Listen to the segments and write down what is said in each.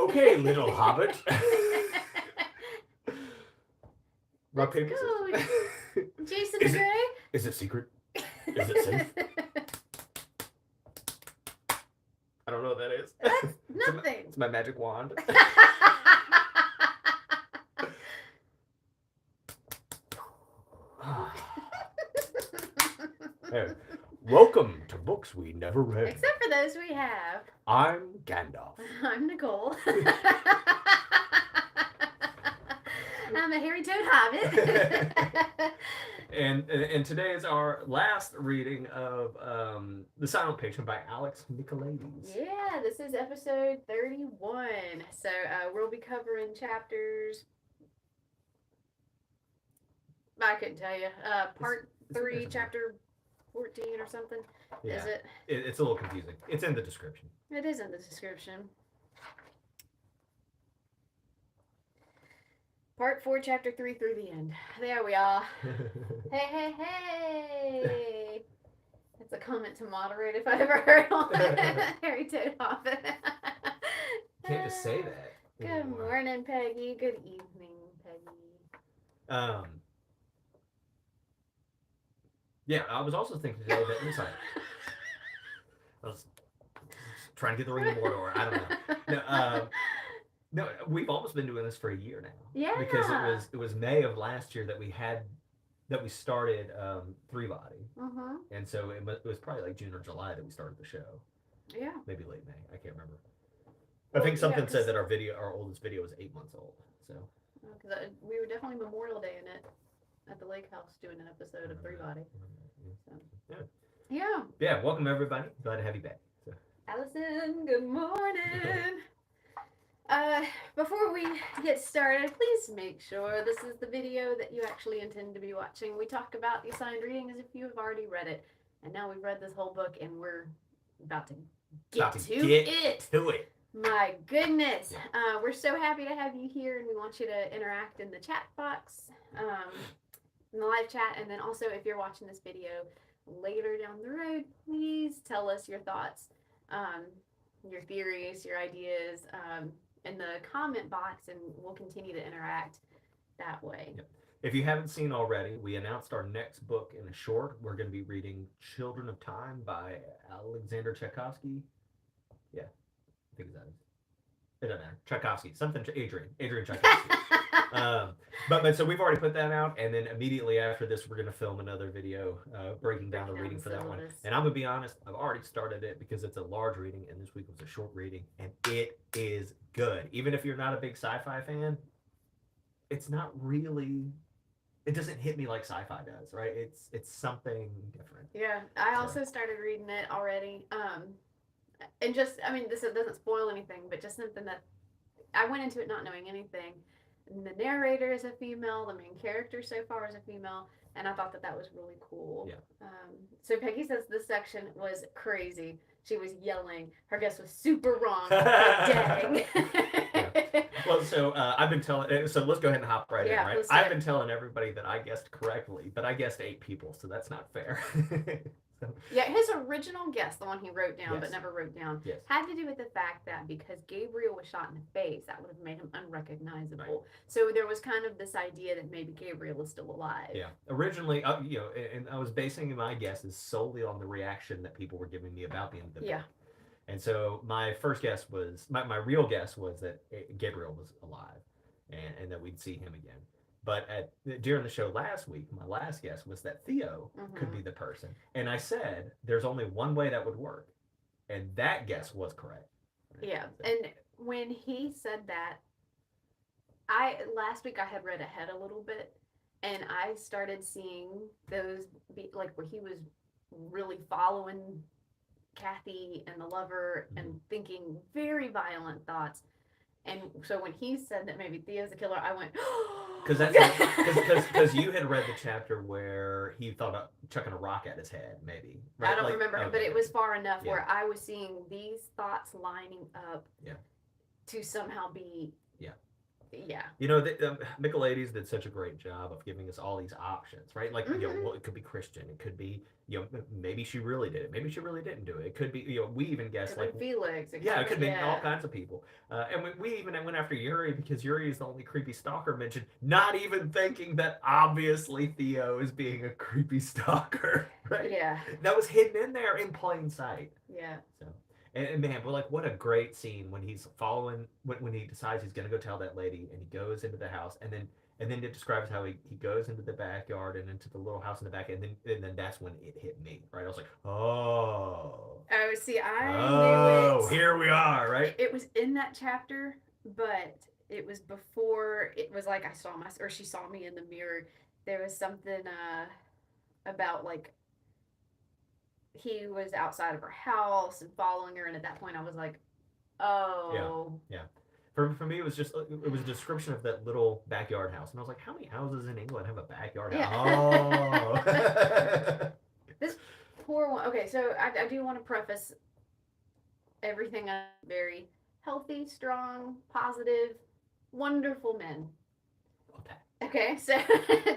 Okay, little hobbit. Rock, Let's paper, go. scissors. Jason Is the it? Grey. Is it secret? Is it safe? I don't know what that is. That's nothing. It's my magic wand. Hey, welcome to Books We Never Read. Except for those we have. I'm Gandalf. I'm Nicole. I'm a hairy-toed hobbit. And today is our last reading of The Silent Patient by Alex Michaelides. Yeah, this is episode 31. So we'll be covering chapters. I couldn't tell you. Part 3, chapter 14 or something. Yeah. Is it? It's a little confusing. It's in the description. It is in the description. Part 4, chapter 3 through the end. There we are. Hey, hey, hey! That's a comment to moderate if I've ever heard one. Harry Toad Hobbit. Can't just say that. Good anymore. morning, Peggy. Good evening, Peggy. Yeah, I was also thinking today that it's like I was trying to get the ring of Mordor. I don't know. No, we've almost been doing this for a year now. Yeah. Because it was May of last year that we started Three Body. Mm-hmm. And so it was probably like June or July that we started the show. Yeah. Maybe late May. I can't remember. I think something said that our oldest video was 8 months old. So. Because we were definitely Memorial Day in it at the lake house doing an episode of Three Body. So. Yeah. Yeah. Yeah. Welcome everybody. Glad to have you back. So. Allison, good morning. Before we get started, please make sure this is the video that you actually intend to be watching. We talk about the assigned reading as if you have already read it. And now we've read this whole book and we're about to get to it. My goodness. Yeah. We're so happy to have you here and we want you to interact in the chat box, in the live chat. And then also if you're watching this video later down the road, please tell us your thoughts, your theories, your ideas, in the comment box, and we'll continue to interact that way. Yep. If you haven't seen already, we announced our next book in a short. We're going to be reading Children of Time by Alexander Tchaikovsky. Yeah, I think that is. It doesn't matter. Tchaikovsky. Something. Adrian Tchaikovsky. But so we've already put that out, and then immediately after this, we're going to film another video breaking down the reading for that one. And I'm going to be honest, I've already started it because it's a large reading, and this week was a short reading, and it is good. Even if you're not a big sci-fi fan, it's not really. It doesn't hit me like sci-fi does, right? It's something different. Yeah, I also started reading it already. And just, I mean, this doesn't spoil anything, but just something that I went into it not knowing anything. And the narrator is a female, the main character so far is a female, and I thought that was really cool. Yeah. So Peggy says this section was crazy. She was yelling. Her guess was super wrong. Dang. Yeah. Well, so I've been telling. So let's go ahead and hop right in. Right. I've been telling everybody that I guessed correctly, but I guessed 8 people, so that's not fair. So. Yeah, his original guess, the one he wrote down but never wrote down, had to do with the fact that because Gabriel was shot in the face, that would have made him unrecognizable. Right. So there was kind of this idea that maybe Gabriel is still alive. Yeah. Originally, and I was basing my guesses solely on the reaction that people were giving me about the end of the book. And so my first guess was, my real guess was that Gabriel was alive and that we'd see him again. But during the show last week, my last guess was that Theo could be the person. And I said, there's only one way that would work. And that guess was correct. Right? Yeah. So. And when he said that, last week I had read ahead a little bit. And I started seeing those, like where he was really following Kathy and the lover and thinking very violent thoughts. And so when he said that maybe Theo's the killer, I went, because you had read the chapter where he thought about chucking a rock at his head, maybe. Right? I don't remember, but it was far enough where I was seeing these thoughts lining up to somehow be Yeah. You know, Michaelides did such a great job of giving us all these options, right? Like, you know, Mm-hmm. well, it could be Christian, it could be, you know, maybe she really did it, maybe she really didn't do it. It could be, you know, we even guessed Could like, have been Felix. It could yeah, have it could been, have been all yeah. kinds of people. And we even went after Yuri because Yuri is the only creepy stalker mentioned, not even thinking that obviously Theo is being a creepy stalker, right? Yeah. That was hidden in there in plain sight. Yeah. So, and man, but like, what a great scene when he's following when he decides he's gonna go tell that lady, and he goes into the house, and then it describes how he goes into the backyard and into the little house in the back, and then that's when it hit me, right? I was like, Oh, see, I knew oh, it. here we are, right? It was in that chapter, but it was before. It was like I saw my, or she saw me in the mirror. There was something about like he was outside of her house and following her, and at that point, I was like, Yeah, oh, yeah. For me, it was just it was a description of that little backyard house, and I was like, how many houses in England have a backyard house? yeah. Oh, This poor one. Okay, so I do want to preface everything very healthy, strong, positive, wonderful men. okay. Okay, so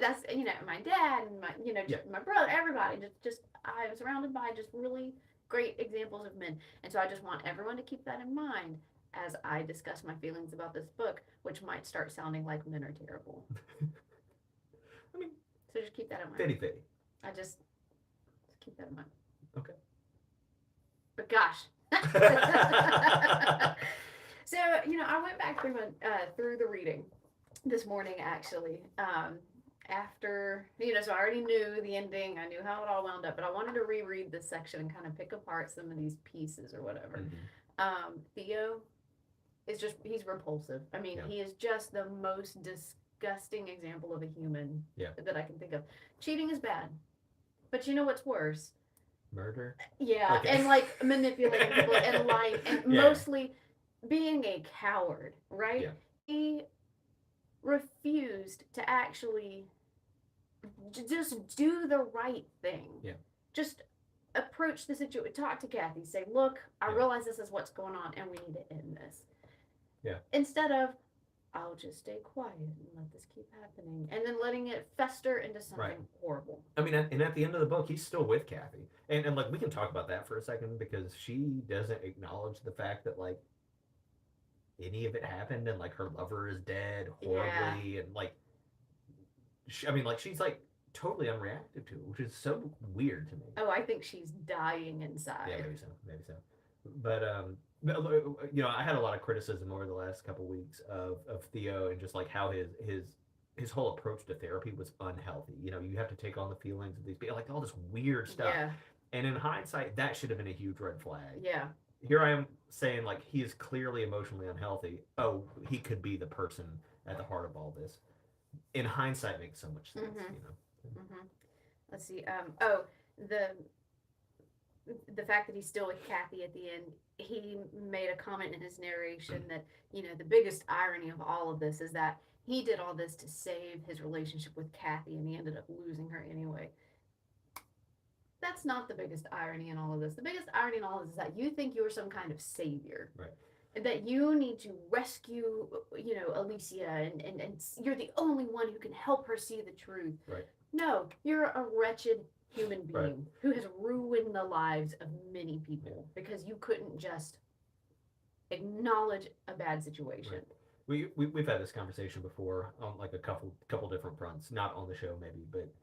that's my dad and my Yeah, just my brother, everybody. Just I am surrounded by just really great examples of men, and so I just want everyone to keep that in mind as I discuss my feelings about this book, which might start sounding like men are terrible. I mean, So just keep that in mind. fitty fitty. I just keep that in mind. Okay. But gosh. So I went back through the reading this morning actually. After so I already knew the ending. I knew how it all wound up, but I wanted to reread this section and kind of pick apart some of these pieces or whatever. Theo is he's repulsive. I mean, Yeah. he is just the most disgusting example of a human Yeah. that I can think of. Cheating is bad, but you know what's worse? Murder. Yeah, Okay. and like manipulating people and lying and Yeah. mostly being a coward, right? Yeah. He refused to actually just do the right thing. Yeah. Just approach the situation, talk to Kathy, say, look, I Yeah. realize this is what's going on and we need to end this. Yeah. Instead of, I'll just stay quiet and let this keep happening, and then letting it fester into something Right. horrible. I mean, and at the end of the book, he's still with Kathy, and like we can talk about that for a second because she doesn't acknowledge the fact that like any of it happened, and like her lover is dead horribly, and like I mean, like she's like totally unreactive to it, which is so weird to me. Oh, I think she's dying inside. Yeah, maybe so. But I had a lot of criticism over the last couple weeks of Theo and just like how his whole approach to therapy was unhealthy. You know, you have to take on the feelings of these people, like all this weird stuff. Yeah. And in hindsight, that should have been a huge red flag. Yeah. Here I am saying like he is clearly emotionally unhealthy. Oh, he could be the person at the heart of all this. In hindsight, makes so much sense. Mhm. You know. Mm-hmm. Let's see. The fact that he's still with Kathy at the end, he made a comment in his narration that the biggest irony of all of this is that he did all this to save his relationship with Kathy, and he ended up losing her anyway. That's not the biggest irony in all of this. The biggest irony in all of this is that you think you're some kind of savior. Right. That you need to rescue, Alicia, and you're the only one who can help her see the truth. Right. No, you're a wretched human being Right. who has ruined the lives of many people because you couldn't just acknowledge a bad situation. Right. We've had this conversation before on like a couple different fronts, not on the show maybe, but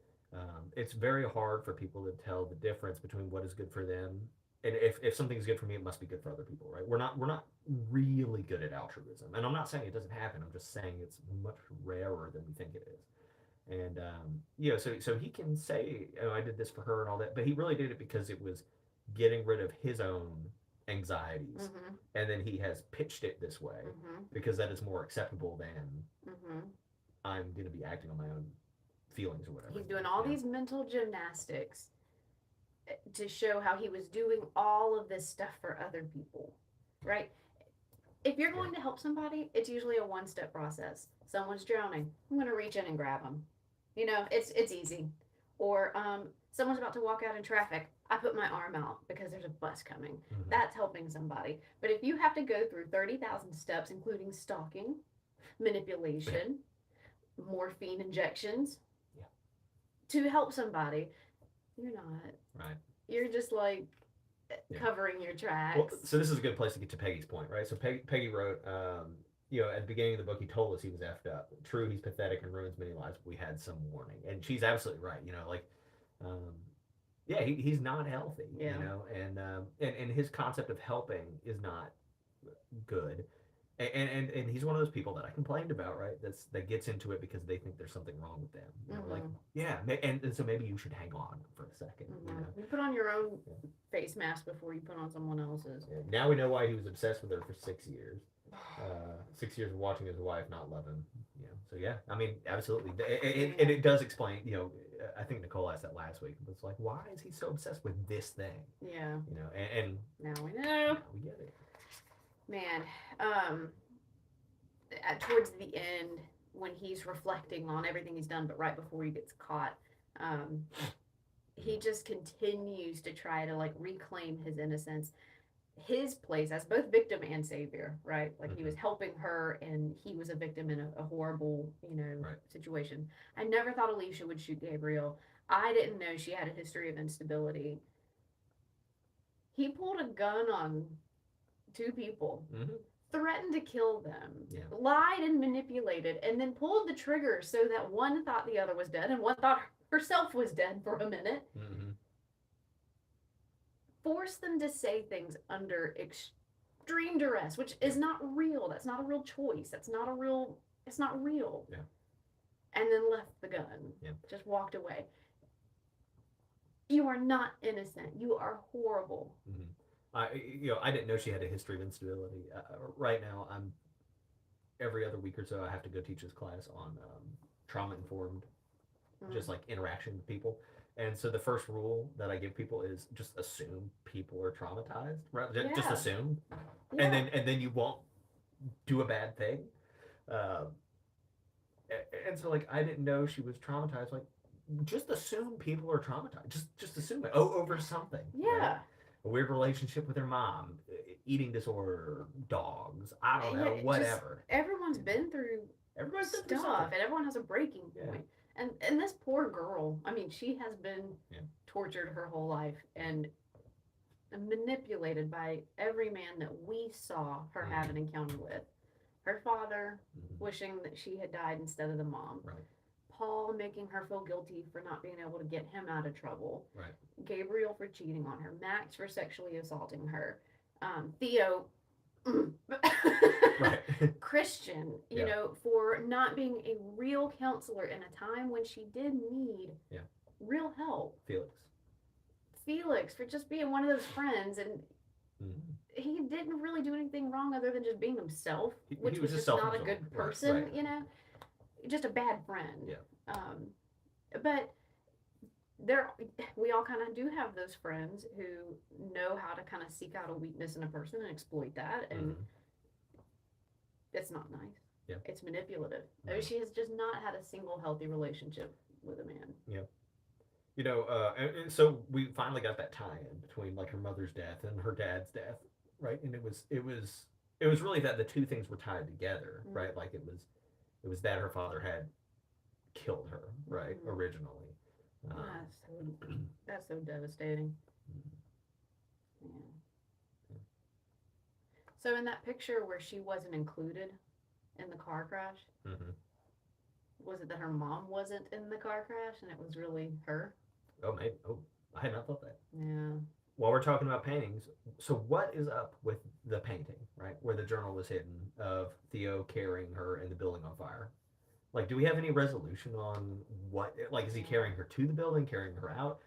it's very hard for people to tell the difference between what is good for them, and if something's good for me, it must be good for other people, right? We're not really good at altruism, and I'm not saying it doesn't happen. I'm just saying it's much rarer than we think it is. And so he can say, "Oh, I did this for her" and all that, but he really did it because it was getting rid of his own anxieties, Mm-hmm. and then he has pitched it this way Mm-hmm. because that is more acceptable than Mm-hmm. I'm going to be acting on my own feelings or whatever. He's doing all these mental gymnastics to show how he was doing all of this stuff for other people, right? If you're going to help somebody, it's usually a one-step process. Someone's drowning, I'm going to reach in and grab them. It's easy. Or someone's about to walk out in traffic, I put my arm out because there's a bus coming. Mm-hmm. That's helping somebody. But if you have to go through 30,000 steps, including stalking, manipulation, morphine injections Yeah. to help somebody. You're not. Right. You're just like Yeah. covering your tracks. Well, so this is a good place to get to Peggy's point, right? So Peggy wrote, at the beginning of the book, he told us he was effed up. True, he's pathetic and ruins many lives, but we had some warning. And she's absolutely right. He's not healthy, Yeah. and his concept of helping is not good. And he's one of those people that I complained about, right? That gets into it because they think there's something wrong with them. Like, yeah, and so maybe you should hang on for a second. You put on your own face mask before you put on someone else's. Yeah. Now we know why he was obsessed with her for 6 years. 6 years of watching his wife not love him. So yeah, I mean, absolutely, and it does explain. I think Nicole asked that last week. It's like, why is he so obsessed with this thing? Yeah. And now we know. Now we get it. Man, towards the end, when he's reflecting on everything he's done, but right before he gets caught, he just continues to try to like reclaim his innocence, his place as both victim and savior, right? Like he was helping her and he was a victim in a horrible, situation. I never thought Alicia would shoot Gabriel. I didn't know she had a history of instability. He pulled a gun on 2 people, threatened to kill them, lied and manipulated, and then pulled the trigger so that one thought the other was dead and one thought herself was dead for a minute. Forced them to say things under extreme duress, which is not real. That's not a real choice. It's not real. Yeah. And then left the gun. Yeah. Just walked away. You are not innocent. You are horrible. I didn't know she had a history of instability. Right now, every other week or so, I have to go teach this class on trauma-informed, just like interaction with people. And so the first rule that I give people is just assume people are traumatized, right? Just assume, and then you won't do a bad thing. And so like I didn't know she was traumatized. Like just assume people are traumatized. Just assume it. Over something. Yeah. Right? A weird relationship with her mom, eating disorder, dogs. I don't know, whatever. Everyone's been through stuff, and everyone has a breaking point. And this poor girl, I mean, she has been tortured her whole life and manipulated by every man that we saw her have an encounter with. Her father wishing that she had died instead of the mom. Right. Paul making her feel guilty for not being able to get him out of trouble. Right. Gabriel for cheating on her. Max for sexually assaulting her. Theo Right. Christian, for not being a real counselor in a time when she did need real help. Felix for just being one of those friends, and he didn't really do anything wrong other than just being himself, which was just not a good person, just a bad friend. Yeah. But we all kind of do have those friends who know how to kind of seek out a weakness in a person and exploit that, and it's not nice. Yeah. It's manipulative. She has just not had a single healthy relationship with a man. Yeah. And so we finally got that tie-in between like her mother's death and her dad's death, right? And it was really that the two things were tied together, right? Like it was that her father had killed her, right? Originally. That's so devastating. Yeah. So in that picture where she wasn't included in the car crash, was it that her mom wasn't in the car crash and it was really her? Oh, maybe. Oh, I had not thought that. Yeah. While we're talking about paintings, so what is up with the painting, right? Where the journal was hidden of Theo carrying her in the building on fire? Like, do we have any resolution on what, like, is he carrying her to the building, carrying her out?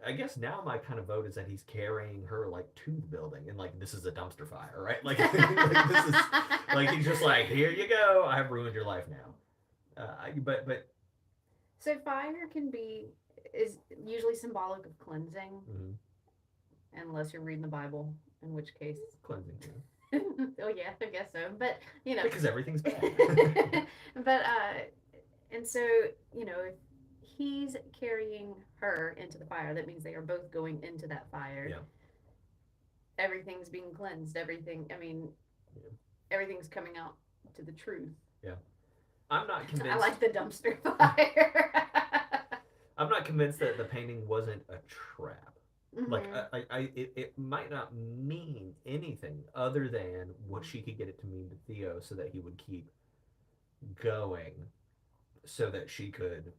I guess now my kind of vote is that he's carrying her, like, to the building, and, like, this is a dumpster fire, right? Like, like this is, like, he's just like, here you go, I have ruined your life now. But So fire is usually symbolic of cleansing, unless you're reading the Bible, in which case... Cleansing, Oh yeah, I guess so. But because everything's bad. But and so if he's carrying her into the fire, that means they are both going into that fire. Yeah. Everything's being cleansed. Everything's coming out to the truth. Yeah. I'm not I convinced. like the dumpster fire. I'm not convinced that the painting wasn't a trap. Like, Hmm. it might not mean anything other than what she could get it to mean to Theo, so that he would keep going, so that she could,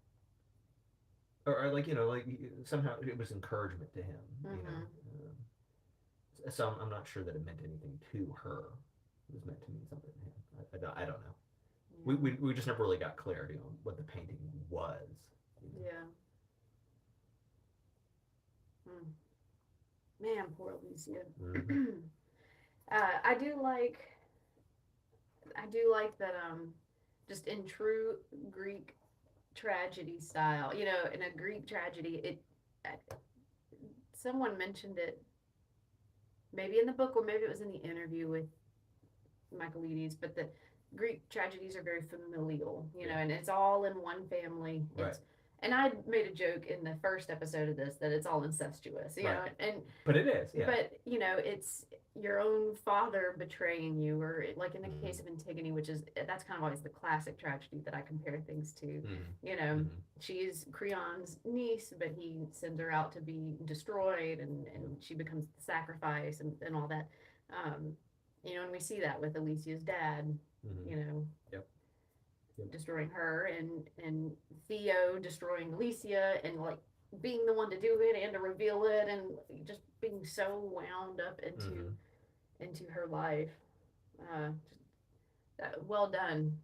or like like somehow it was encouragement to him. Hmm. So I'm not sure that it meant anything to her. It was meant to mean something to him. I don't know. We, Yeah. we, we just never really got clarity on what the painting was. Yeah. Mm. Man, poor Alicia. Mm-hmm. I do like. I do like that. Just in true Greek tragedy style, in a Greek tragedy, someone mentioned it maybe in the book or maybe it was in the interview with Michaelides, but the Greek tragedies are very familial, Yeah. and it's all in one family. Right. And I made a joke in the first episode of this that it's all incestuous, Right. and But it is, yeah. but it's your own father betraying you, or like in the Mm-hmm. case of Antigone, which is that's kind of always the classic tragedy that I compare things to. Mm-hmm. She is Creon's niece, but he sends her out to be destroyed, and she becomes the sacrifice, and all that. Um, and we see that with Alicia's dad, Mm-hmm. you know, Yep. Yep. destroying her, and Theo destroying Alicia, and like being the one to do it and to reveal it, and just being so wound up Mm-hmm. into her life. Uh, well done,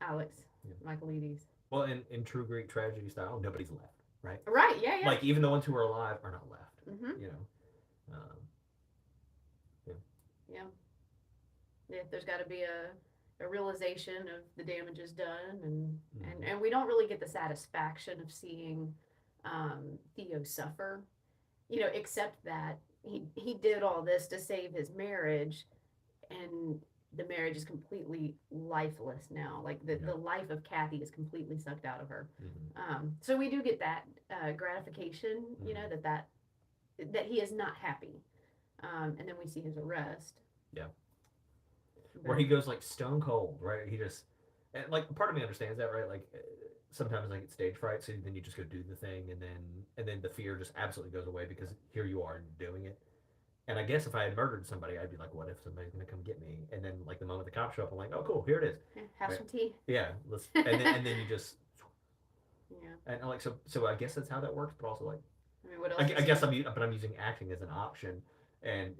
Alex Yeah. Michaelides. Well, in true Greek tragedy style, nobody's left, right? Right? Yeah, yeah. Like, even the ones who are alive are not left. Mm-hmm. You know. Yeah. Yeah. Yeah. There's got to be a realization of the damages done, and we don't really get the satisfaction of seeing Theo suffer, except that he did all this to save his marriage, and the marriage is completely lifeless now. Like Yeah. the life of Kathy is completely sucked out of her. Mm-hmm. So we do get that gratification, Mm-hmm. that he is not happy, and then we see his arrest. Yeah. But, Where he goes like stone cold, right? He just, and like, part of me understands that, right? Like, sometimes I get stage fright, so then you just go do the thing, and then the fear just absolutely goes away, because here you are and you're doing it. And I guess if I had murdered somebody, I'd be like, what if somebody's gonna come get me? And then, like, the moment the cops show up, I'm like, oh cool, here it is. have Right? some tea. Yeah, let's, and then you just, Yeah. and like, so I guess that's how that works. But also, like, I mean, what else? I guess I'm using acting as an option, and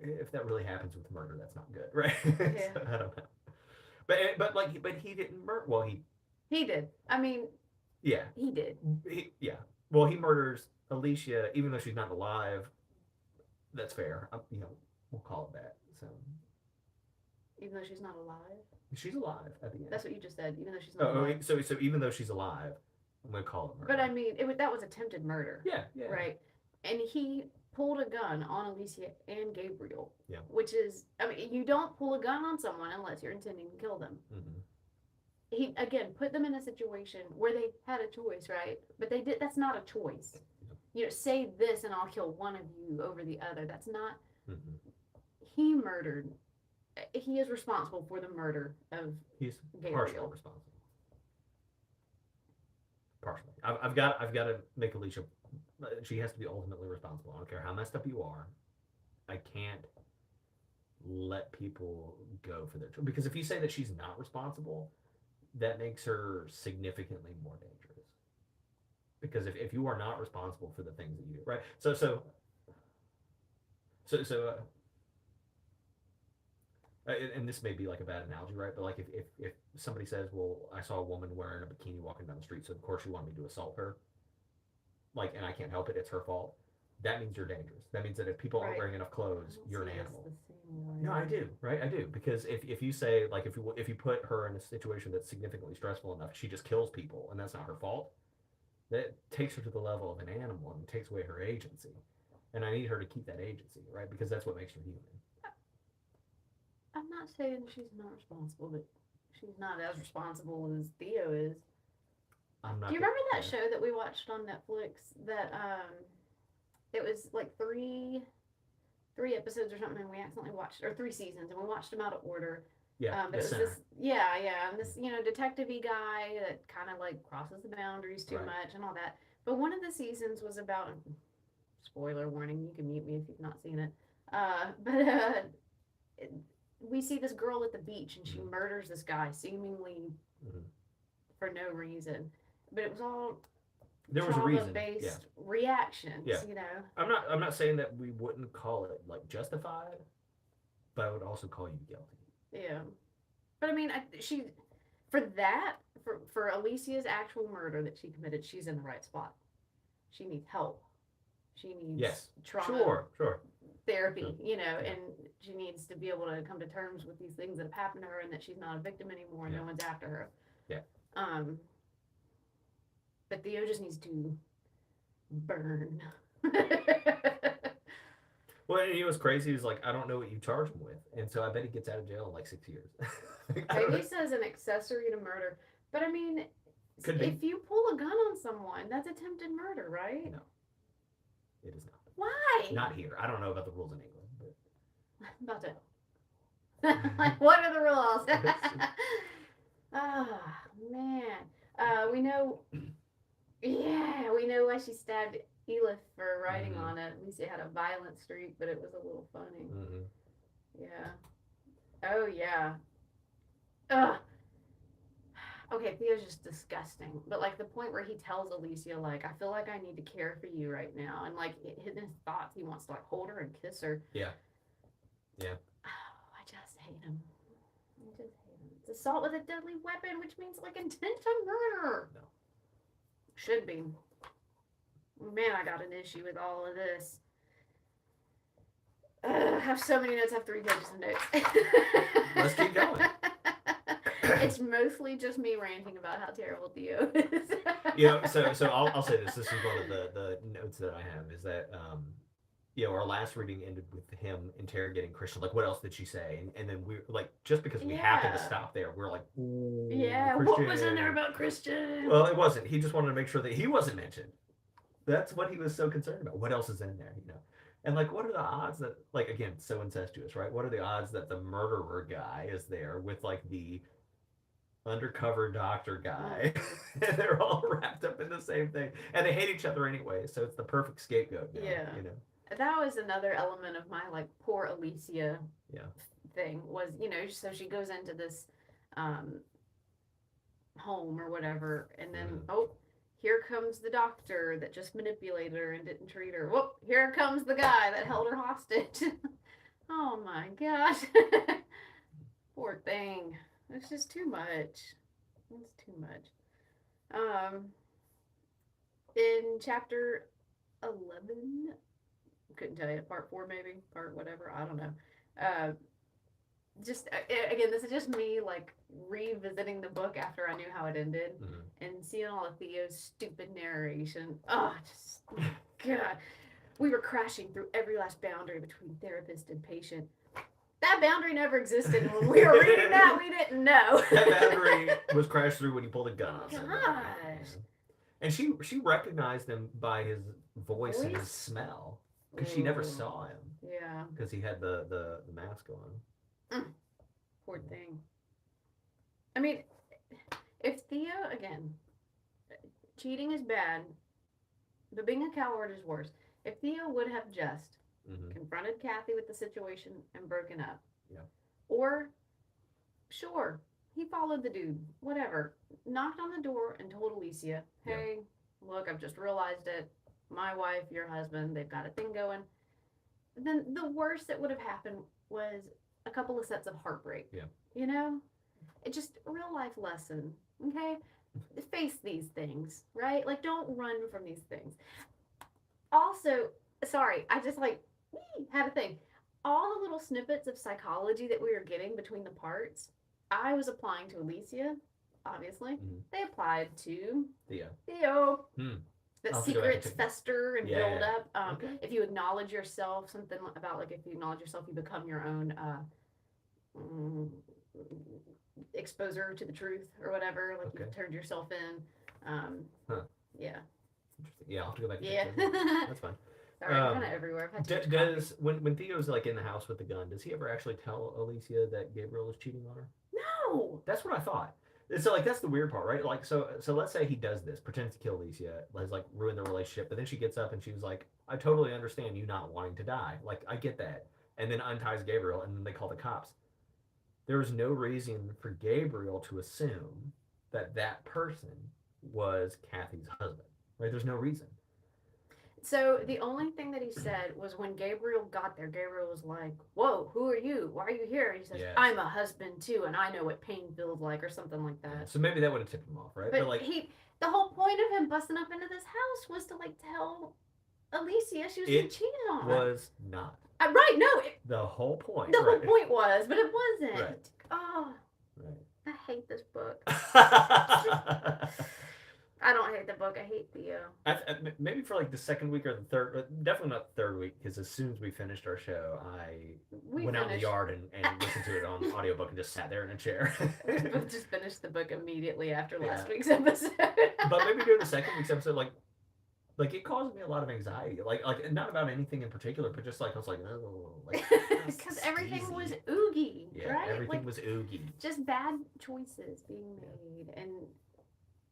if that really happens with murder, that's not good, right? Yeah. So, I don't know. But he didn't murder. Well, He did. I mean, yeah, he did. yeah. Well, he murders Alicia, even though she's not alive. That's fair. We'll call it that. So Even though she's not alive. she's alive at the end. That's what you just said. Even though she's not alive. So even though she's alive, I'm gonna call it murder. But I mean, that was attempted murder. Yeah, yeah. Right. And he pulled a gun on Alicia and Gabriel. Yeah. Which is, I mean, you don't pull a gun on someone unless you're intending to kill them. Mm-hmm. He again put them in a situation where they had a choice, right? But they did. That's not a choice. Say this and I'll kill one of you over the other. That's not. Mm-hmm. He murdered. He is responsible for the murder of He's Gabriel. partially responsible. Partially. I've got to make Alicia. She has to be ultimately responsible. I don't care how messed up you are. I can't let people go for their choice, because if you say that she's not responsible, that makes her significantly more dangerous. Because if you are not responsible for the things that you do, right? So and this may be like a bad analogy, right? But like, if somebody says, well, I saw a woman wearing a bikini walking down the street, so of course you want me to assault her, like, and I can't help it, it's her fault. That means you're dangerous. That means that if people aren't wearing enough clothes, you're an animal. No, I do, right? I do, because if you say, like, if you put her in a situation that's significantly stressful enough, she just kills people, and that's not her fault. That takes her to the level of an animal and takes away her agency. And I need her to keep that agency, right? Because that's what makes her human. I'm not saying she's not responsible, but she's not as responsible as Theo is. Do you remember that show that we watched on Netflix? That it was like three episodes or something, and we accidentally watched, or 3 seasons, and we watched them out of order. Yeah, But the it was center. this, and this, detective-y guy that kind of like crosses the boundaries too Right. much and all that. But one of the seasons was about, spoiler warning, you can mute me if you've not seen it. But it, we see this girl at the beach and she Mhm. murders this guy seemingly Mhm. for no reason. But it was all There was a trauma reason. Yeah. based reactions, Yeah. I'm not saying that we wouldn't call it like justified, but I would also call you guilty. Yeah. But I mean, she for that for Alicia's actual murder that she committed, she's in the right spot. She needs help. She needs Yes. trauma Sure. therapy, Yeah. and she needs to be able to come to terms with these things that have happened to her and that she's not a victim anymore and Yeah. no one's after her. Yeah. But Theo just needs to burn. Well, and what's crazy is like I don't know what you charge him with, and so I bet he gets out of jail in like 6 years. Maybe says an accessory to murder, but I mean, Could be. if you pull a gun on someone, that's attempted murder, right? No, it is not. Why? Not here. I don't know about the rules in England, but About to. Like, what are the rules? Ah, man. We know. Yeah, we know why she stabbed Elif for writing on it. At least it had a violent streak, but it was a little funny. Yeah. Oh yeah. Ugh. Okay, Theo's just disgusting. But like the point where he tells Alicia, like, I feel like I need to care for you right now, and like in his thoughts, he wants to like hold her and kiss her. Yeah. Oh, I just hate him. I just hate him. It's assault with a deadly weapon, which means like intentional murder. No. Should be. Man, I got an issue with all of this. I have so many notes. I have 3 pages of notes. Let's keep going. It's mostly just me ranting about how terrible Theo is. So I'll say this. This is one of the notes that I have is that our last reading ended with him interrogating Christian. Like, what else did she say? And then we're like, just because we happened to stop there, we're like, ooh, yeah, Christian. What was in there about Christian? Well, it wasn't. He just wanted to make sure that he wasn't mentioned. That's what he was so concerned about. What else is in there? And like, what are the odds that, like, again, so incestuous, right? What are the odds that the murderer guy is there with like the undercover doctor guy, and they're all wrapped up in the same thing, and they hate each other anyway, so it's the perfect scapegoat. That was another element of my like poor Alicia thing was, so she goes into this home or whatever, and then here comes the doctor that just manipulated her and didn't treat her. Whoop, here comes the guy that held her hostage. Oh my gosh. Poor thing. It's just too much. It's too much. In chapter 11, couldn't tell you, part 4 maybe, part whatever, I don't know. Just again, this is just me like revisiting the book after I knew how it ended and seeing all of Theo's stupid narration. Oh, just God. We were crashing through every last boundary between therapist and patient. That boundary never existed. When we were reading that, we didn't know. That boundary was crashed through when he pulled a gun on somebody. Gosh. And she recognized him by his voice and his smell because she never saw him. Yeah. Because he had the mask on. Poor thing. I mean, if Theo, again, cheating is bad, but being a coward is worse. If Theo would have just confronted Kathy with the situation and broken up. Yeah. Or, sure, he followed the dude, whatever. Knocked on the door and told Alicia, hey, look, I've just realized it. My wife, your husband, they've got a thing going. Then the worst that would have happened was a couple of sets of heartbreak. Yeah. It just a real life lesson. Okay? Face these things, right? Like, don't run from these things. Also, sorry, I just had a thing. All the little snippets of psychology that we were getting between the parts, I was applying to Alicia, obviously. They applied to Theo. That secrets fester and build up. If you acknowledge yourself, something about like if you acknowledge yourself, you become your own exposer to the truth or whatever. Like you've turned yourself in. Yeah. Interesting. Yeah, I'll have to go back. Yeah. That's fine. Sorry, I'm kind of everywhere. I've had too much does when Theo's like in the house with the gun, does he ever actually tell Alicia that Gabriel is cheating on her? No. That's what I thought. And so like that's the weird part, right? Like so let's say he does this, pretends to kill Alicia, has like ruined the relationship, but then she gets up and she was like, I totally understand you not wanting to die. Like I get that. And then unties Gabriel and then they call the cops. There is no reason for Gabriel to assume that that person was Kathy's husband. Right? There's no reason. So the only thing that he said was when Gabriel got there, Gabriel was like, "Whoa, who are you? Why are you here?" And he says, Yes. "I'm a husband too, and I know what pain feels like," or something like that. So maybe that would have tipped him off, right? But like the whole point of him busting up into this house was to like tell Alicia she was being cheated on. Was not. Right? No. The whole point. The whole point was, but it wasn't. Right. Oh. Right. I hate this book. I don't hate the book. I hate Theo. Maybe for like the second week or the third, definitely not the third week, because as soon as we finished our show, I went out in the yard and listened to it on audiobook and just sat there in a chair. We both just finished the book immediately after last week's episode. But maybe during the second week's episode, like it caused me a lot of anxiety. Like not about anything in particular, but just like I was like, oh, like because everything was oogie, yeah, right? everything was oogie. Just bad choices being made, and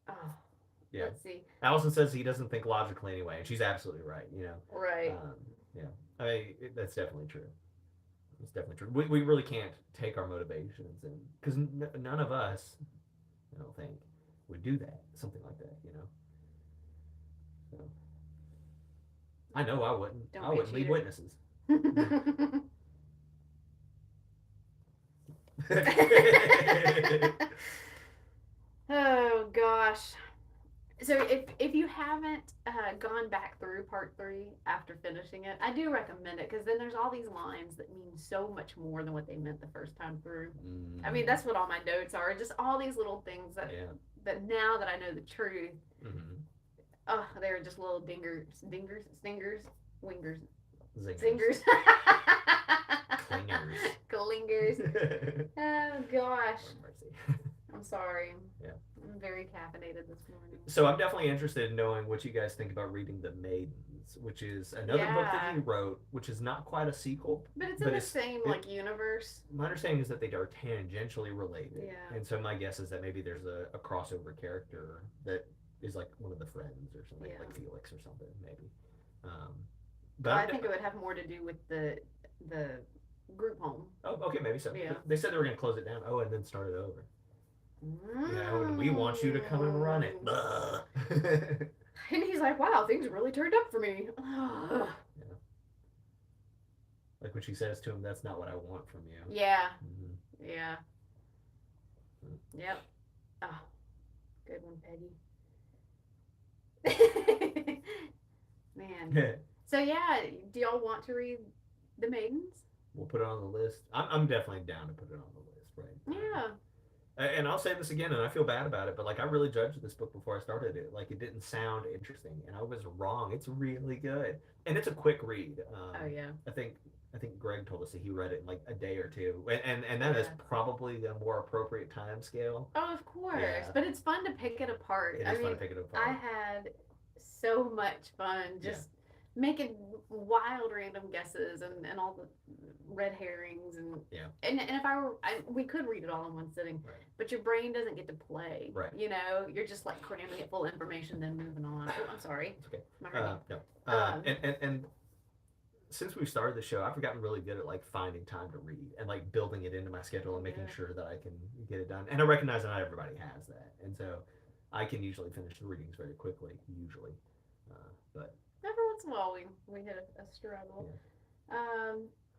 oh. Yeah. Let's see. Allison says he doesn't think logically anyway, and she's absolutely right. You know. Right. Yeah. That's definitely true. It's definitely true. We really can't take our motivations, and because none of us, I don't think, would do that. Something like that. You know. So. I know I wouldn't. I wouldn't leave witnesses. Oh gosh. So if you haven't gone back through part 3 after finishing it, I do recommend it, because then there's all these lines that mean so much more than what they meant the first time through. I mean, that's what all my notes are, just all these little things that now that I know the truth, they're just little stingers, wingers, zingers. Clingers. Oh gosh. I'm sorry. Yeah. I'm very caffeinated this morning. So I'm definitely interested in knowing what you guys think about reading The Maidens, which is another book that he wrote, which is not quite a sequel. But it's in the same universe. My understanding is that they are tangentially related. Yeah. And so my guess is that maybe there's a crossover character that is like one of the friends or something, like Felix or something, maybe. But I think it would have more to do with the group home. Oh, okay, maybe so. Yeah. They said they were going to close it down. Oh, and then start it over. And we want you to come and run it. And he's like, wow, things really turned up for me. Yeah. Like when she says to him, that's not what I want from you. Yeah. Yeah. Yep. Oh, good one, Peggy. Man. So yeah, do y'all want to read The Maidens? We'll put it on the list. I'm definitely down to put it on the list, right? Yeah. And I'll say this again, and I feel bad about it, but like I really judged this book before I started it. Like it didn't sound interesting, and I was wrong. It's really good, and it's a quick read. Oh yeah. I think Greg told us that he read it in like a day or two, and that is probably a more appropriate time scale. Oh, of course, but it's fun to pick it apart. It is fun to pick it apart. I had so much fun just making wild random guesses and all the red herrings and if we could read it all in one sitting, but your brain doesn't get to play. Right. You know, you're just like cramming it full of information, then moving on. Oh, I'm sorry. It's okay. No. And since we started the show, I've gotten really good at like finding time to read and like building it into my schedule and making sure that I can get it done. And I recognize that not everybody has that, and so I can usually finish the readings very quickly. But every once in a while we hit a struggle.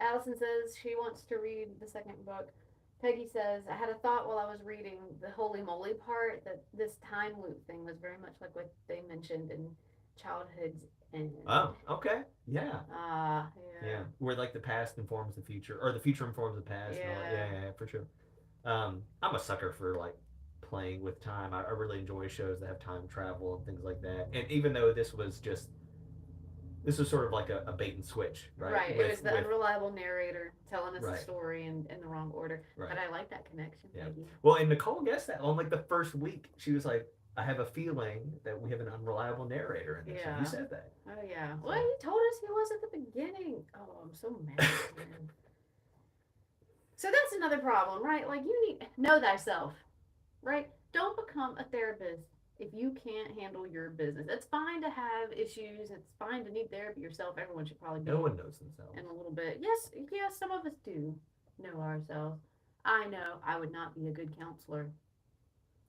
Allison says she wants to read the second book. Peggy says, I had a thought while I was reading the holy moly part that this time loop thing was very much like what they mentioned in Childhood's End. Oh, okay. Yeah. Yeah. Where like the past informs the future, or the future informs the past. Yeah, for sure. I'm a sucker for like playing with time. I really enjoy shows that have time travel and things like that. And even though this was sort of like a bait and switch, right? Right. It was the unreliable narrator telling us the story in the wrong order. Right. But I like that connection. Yeah. Peggy. Well, and Nicole guessed that on like the first week. She was like, I have a feeling that we have an unreliable narrator in this. And Yeah. you said that. Oh yeah. Well, he told us he was at the beginning. Oh, I'm so mad at him. So that's another problem, right? Like you need know thyself, right? Don't become a therapist if you can't handle your business. It's fine to have issues. It's fine to need therapy yourself. Everyone should probably be No one knows themselves. in a little bit. Yes, yes, some of us do know ourselves. I know I would not be a good counselor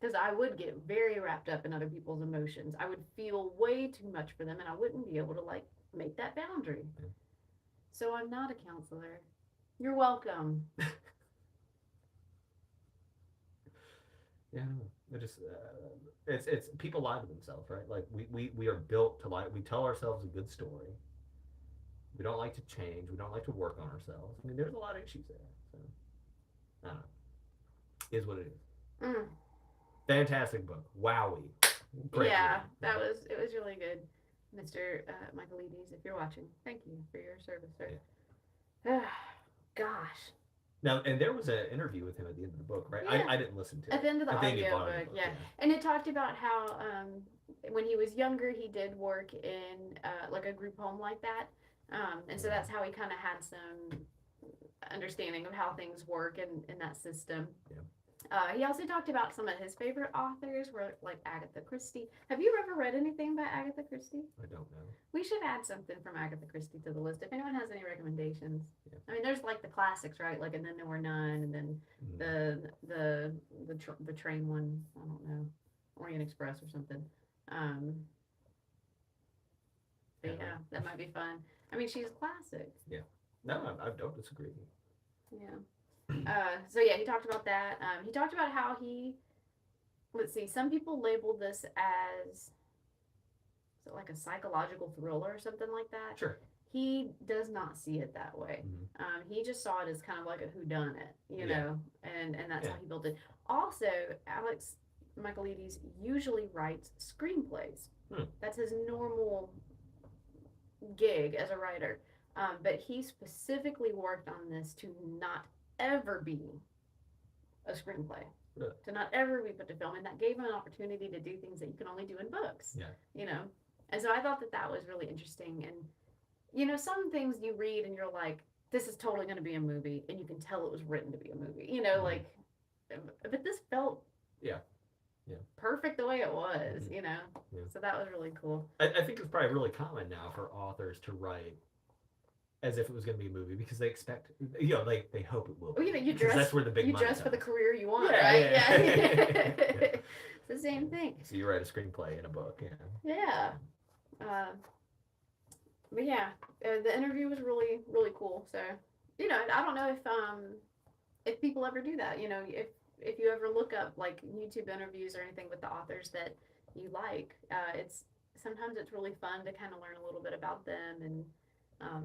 because I would get very wrapped up in other people's emotions. I would feel way too much for them and I wouldn't be able to like make that boundary. Yeah. So I'm not a counselor. You're welcome. Yeah, it just it's people lie to themselves, right? Like we are built to lie. We tell ourselves a good story. We don't like to change. We don't like to work on ourselves. I mean, there's a lot of issues there. So I don't know. Is what it is. Mm. Fantastic book. Wowie. Great Yeah, reading. it was really good, Mr. Michaelides. If you're watching, thank you for your service, sir. Gosh. Now, and there was an interview with him at the end of the book, right? Yeah. I didn't listen to it. At the end of the I think you audio bought book, it in the yeah. And it talked about how when he was younger, he did work in like a group home like that. And so that's how he kind of had some understanding of how things work in that system. Yeah. He also talked about some of his favorite authors were like Agatha Christie. Have you ever read anything by Agatha Christie? I don't know. We should add something from Agatha Christie to the list if anyone has any recommendations. Yeah. I mean, there's like the classics, right? Like, and then there were none, and then the train one. I don't know, Orient Express or something. But yeah, that might be fun. I mean, she's a classic. Yeah. No, I don't disagree. Yeah. So yeah, he talked about that. He talked about how let's see, some people label this as, is it like a psychological thriller or something like that? Sure. He does not see it that way. Mm-hmm. He just saw it as kind of like a whodunit, you Yeah. know, and that's how he built it. Also, Alex Michaelides usually writes screenplays. That's his normal gig as a writer. But he specifically worked on this to not ever be a screenplay. Really? To not ever be put to film. And that gave him an opportunity to do things that you can only do in books. Yeah. You know? And so I thought that was really interesting. And, you know, some things you read and you're like, this is totally going to be a movie. And you can tell it was written to be a movie. You know, like, but this felt perfect the way it was, you know? Yeah. So that was really cool. I think it's probably really common now for authors to write as if it was going to be a movie because they expect, you know, they hope it will. Well, you know, you dress. That's where the big money dress comes. for the career you want, yeah, right? Yeah. It's the same thing. So you write a screenplay in a book, Yeah. But yeah, the interview was really, really cool. So, you know, I don't know if people ever do that. You know, if you ever look up like YouTube interviews or anything with the authors that you like, sometimes it's really fun to kind of learn a little bit about them and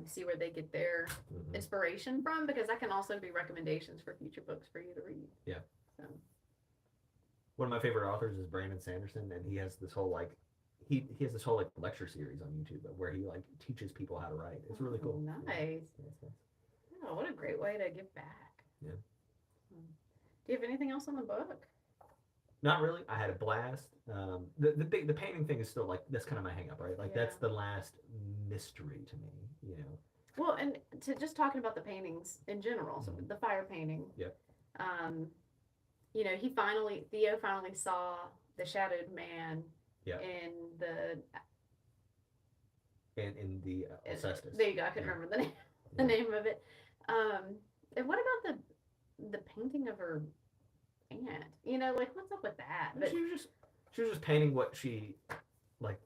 see where they get their inspiration from, because that can also be recommendations for future books for you to read. Yeah. So. One of my favorite authors is Brandon Sanderson, and he has this whole like he has this whole like lecture series on YouTube where he like teaches people how to write. It's really cool. Nice. Yeah. Oh, what a great way to give back. Yeah. Do you have anything else on the book? Not really. I had a blast. The painting thing is still like that's kind of my hang up, right? Like that's the last mystery to me, you know. Well, and to just talking about the paintings in general, so the fire painting. Yep. You know, Theo finally saw the shadowed man in the Alcestis. There you go. I couldn't remember the name of it. And what about the painting of her aunt? You know, like what's up with that? But she was just painting what she like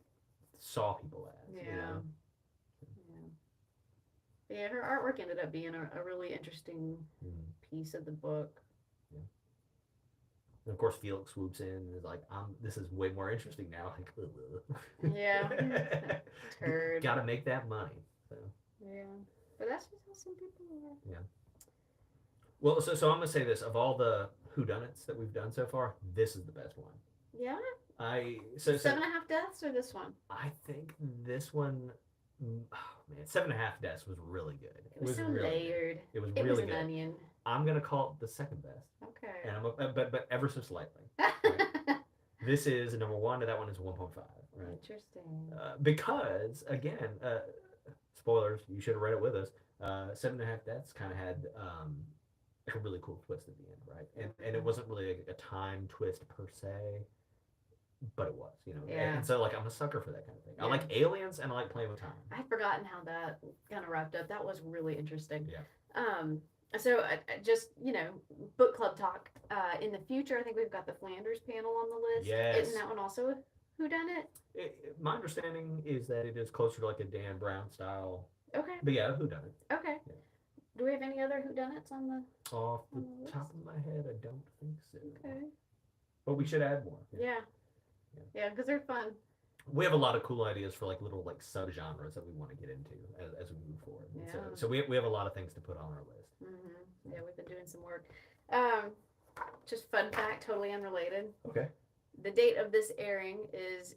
saw people as. Yeah. You know? Yeah, her artwork ended up being a really interesting piece of the book. Yeah. And of course, Felix swoops in and is like, this is way more interesting now. Like, yeah. Turd. Gotta make that money. So. Yeah. But that's just how some people are. Yeah. Well, so I'm gonna say this: of all the whodunits that we've done so far, this is the best one. Yeah. 7.5 Deaths or this one? I think this one. Oh man, 7.5 Deaths was really good. It was so really layered. Good. It was really good. It was an onion. I'm gonna call it the second best. Okay. And but ever so slightly. This is number 1, and that one is 1.5, right? Interesting. Because, again, spoilers, you should have read it with us. 7.5 Deaths kind of had a really cool twist at the end, right? And it wasn't really a time twist per se, but it was, you know. Yeah. And so, like, I'm a sucker for that kind of thing. Yeah. I like aliens and I like playing with time. I'd forgotten how that kind of wrapped up. That was really interesting. Yeah. So just, you know, book club talk. In the future, I think we've got the Flanders panel on the list. Yes. Isn't that one also a whodunit? My understanding is that it is closer to like a Dan Brown style. Okay. But yeah, whodunit. Okay. Yeah. Do we have any other whodunits on the Off the top of my head, I don't think so. Okay. But we should add more. Yeah, because they're fun. We have a lot of cool ideas for like little like subgenres that we want to get into as we move forward. Yeah. So we have a lot of things to put on our list. Mm-hmm. Yeah, we've been doing some work. Just fun fact, totally unrelated. Okay. The date of this airing is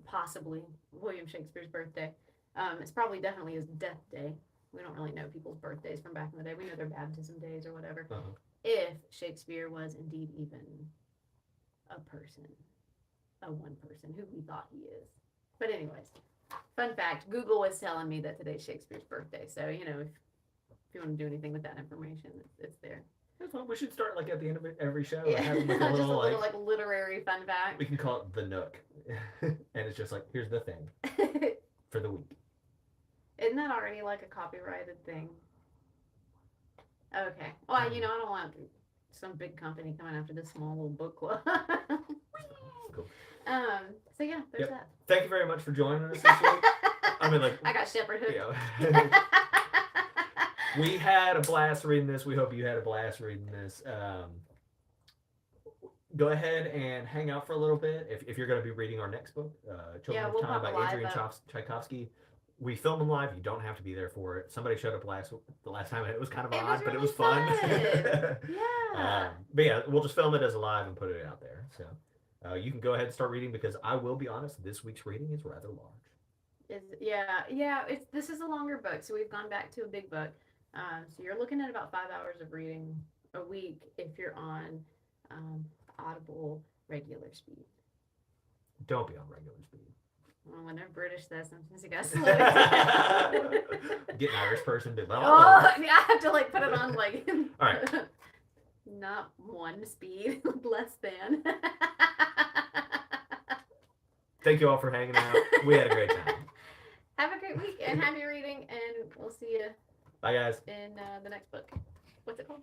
possibly William Shakespeare's birthday. It's probably definitely his death day. We don't really know people's birthdays from back in the day. We know their baptism days or whatever. Uh-huh. If Shakespeare was indeed even a person, a one person who we thought he is. But anyways, fun fact, Google was telling me that today's Shakespeare's birthday. So, you know, if you want to do anything with that information, it's there. That's what we should start like at the end of every show. Yeah. Have like Just a little like literary fun fact. We can call it the Nook. And it's just like, here's the thing for the week. Isn't that already like a copyrighted thing? Okay. Well, you know, I don't want some big company coming after this small little book club. Cool. So yeah, there's that. Thank you very much for joining us this week. I mean, like, I got shepherd hook. Yeah. We had a blast reading this. We hope you had a blast reading this. Go ahead and hang out for a little bit. If you're going to be reading our next book, Children of Time by Adrian Tchaikovsky. We film them live. You don't have to be there for it. Somebody showed up the last time, and it was kind of odd, but it was fun. Yeah. But yeah, we'll just film it as a live and put it out there. So you can go ahead and start reading, because I will be honest, this week's reading is rather large. This is a longer book, so we've gone back to a big book. So you're looking at about 5 hours of reading a week if you're on Audible regular speed. Don't be on regular speed. Well, when they're British, that's sometimes you gotta slow it down. Get an Irish person to. Oh, yeah, I have to like put it on like. All right. Not one speed, less than. Thank you all for hanging out. We had a great time. Have a great week and happy reading, and we'll see you. Bye, guys. In the next book. What's it called?